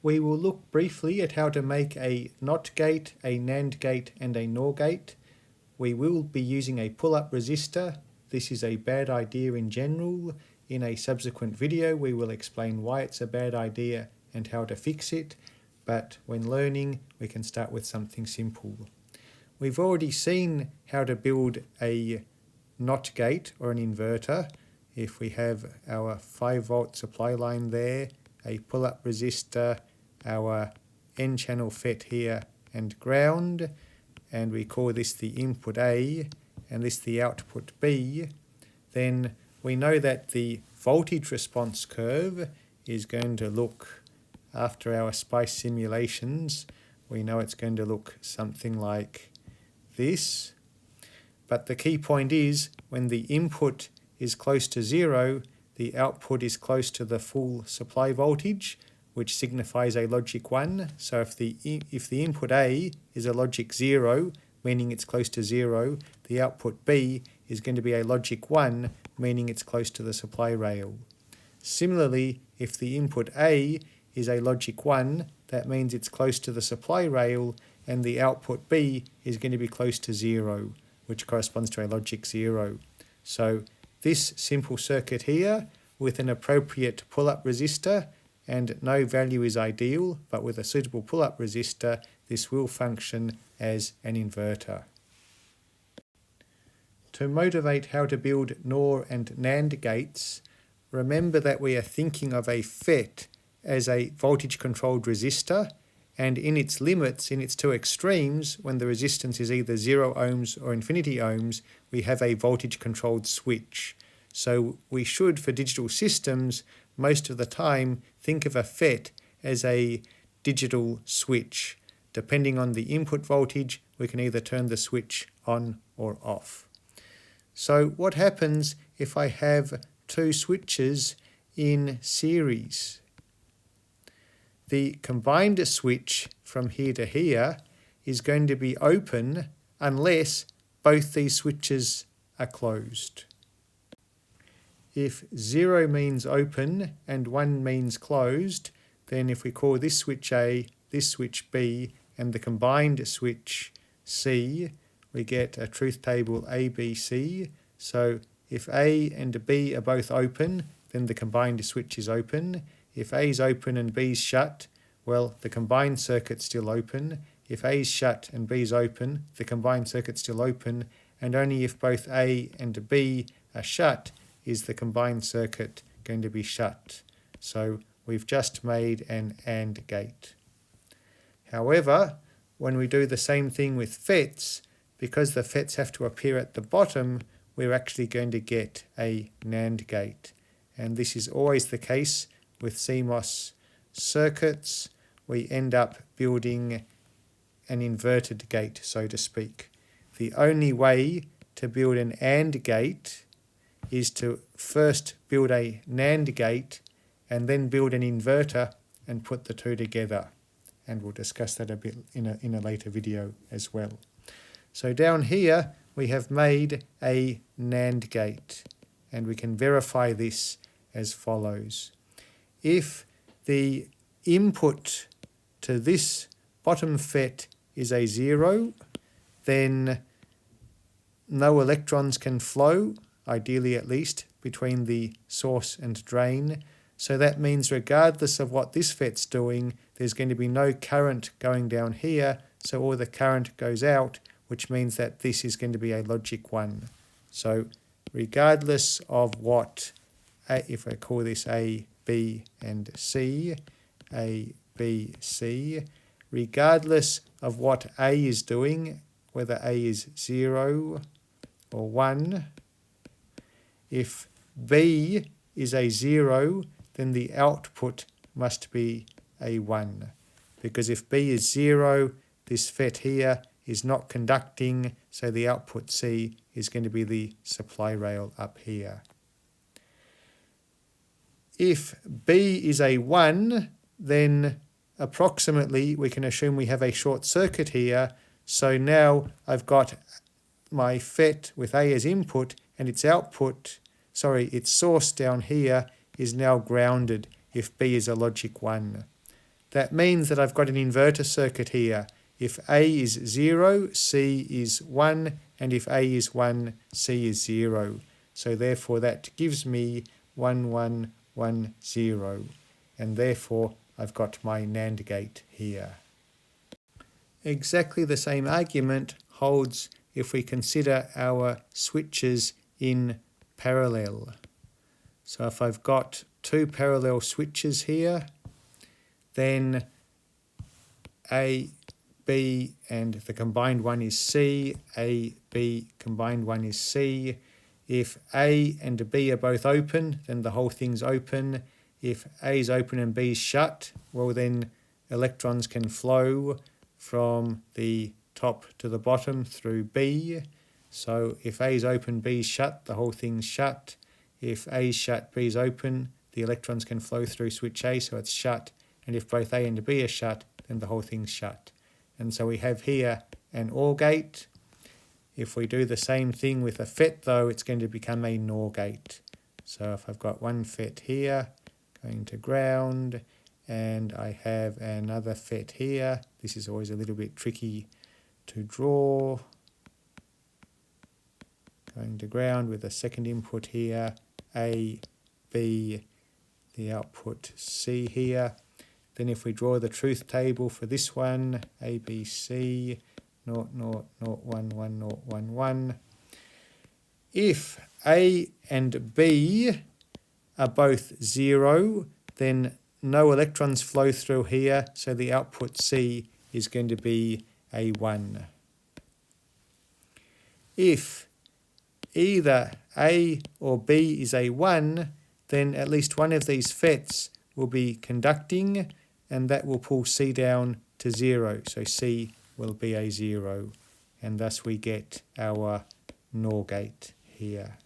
We will look briefly at how to make a NOT gate, a NAND gate and a NOR gate. We will be using a pull-up resistor. This is a bad idea in general. In a subsequent video we will explain why it's a bad idea and how to fix it, but when learning we can start with something simple. We've already seen how to build a NOT gate or an inverter. If we have our 5-volt supply line there, a pull-up resistor, our N-channel FET here and ground, and we call this the input A and this the output B, then we know that the voltage response curve is going to look, after our SPICE simulations, we know it's going to look something like this. But the key point is, when the input is close to 0, the output is close to the full supply voltage, which signifies a logic 1. So if the input A is a logic 0, meaning it's close to 0, the output B is going to be a logic 1, meaning it's close to the supply rail. Similarly, if the input A is a logic 1, that means it's close to the supply rail, and the output B is going to be close to 0, which corresponds to a logic 0. So this simple circuit here, with an appropriate pull-up resistor, and no value is ideal, but with a suitable pull-up resistor, this will function as an inverter. To motivate how to build NOR and NAND gates, remember that we are thinking of a FET as a voltage-controlled resistor, and in its limits, in its two extremes, when the resistance is either 0 ohms or infinity ohms, we have a voltage-controlled switch. So we should, for digital systems, most of the time think of a FET as a digital switch. Depending on the input voltage, we can either turn the switch on or off. So what happens if I have two switches in series? The combined switch from here to here is going to be open unless both these switches are closed. If 0 means open and 1 means closed, then if we call this switch A, this switch B, and the combined switch C, we get a truth table ABC. So if A and B are both open, then the combined switch is open. If A is open and B is shut, well, the combined circuit's still open. If A is shut and B is open, the combined circuit's still open, and only if both A and B are shut is the combined circuit going to be shut. So we've just made an AND gate. However, when we do the same thing with FETs, because the FETs have to appear at the bottom, we're actually going to get a NAND gate. And this is always the case with CMOS circuits. We end up building an inverted gate, so to speak. The only way to build an AND gate is to first build a NAND gate and then build an inverter and put the two together. And we'll discuss that a bit in a later video as well. So down here we have made a NAND gate, and we can verify this as follows. If the input to this bottom FET is a 0, then no electrons can flow, ideally at least, between the source and drain. So that means regardless of what this FET's doing, there's going to be no current going down here, so all the current goes out, which means that this is going to be a logic 1. So regardless of what, if I call this A, B and C, A, B, C, regardless of what A is doing, whether A is 0 or 1, if B is a 0, then the output must be a 1. Because if B is 0, this FET here is not conducting, so the output C is going to be the supply rail up here. If B is a 1, then approximately we can assume we have a short circuit here. So now I've got my FET with A as input, and its output, its source down here is now grounded if B is a logic 1. That means that I've got an inverter circuit here. If A is 0, C is 1, and if A is 1, C is 0. So therefore that gives me 1, 1, 1, 0. And therefore I've got my NAND gate here. Exactly the same argument holds if we consider our switches in parallel. So if I've got two parallel switches here, then A, B, and the combined one is C, A, B, combined one is C. If A and B are both open, then the whole thing's open. If A is open and B is shut, well then electrons can flow from the top to the bottom through B. So if A is open, B is shut, the whole thing's shut. If A is shut, B is open, the electrons can flow through switch A, so it's shut. And if both A and B are shut, then the whole thing's shut. And so we have here an OR gate. If we do the same thing with a FET though, it's going to become a NOR gate. So if I've got one FET here, going to ground, and I have another FET here. This is always a little bit tricky to draw. Going to ground with a second input here, A, B, the output C here. Then if we draw the truth table for this one, A, B, C, 0, 0, 0, 1, 1, 0, 1, 1. If A and B are both 0, then no electrons flow through here, so the output C is going to be a 1. If either A or B is a 1, then at least one of these FETs will be conducting, and that will pull C down to 0. So C will be a 0, and thus we get our NOR gate here.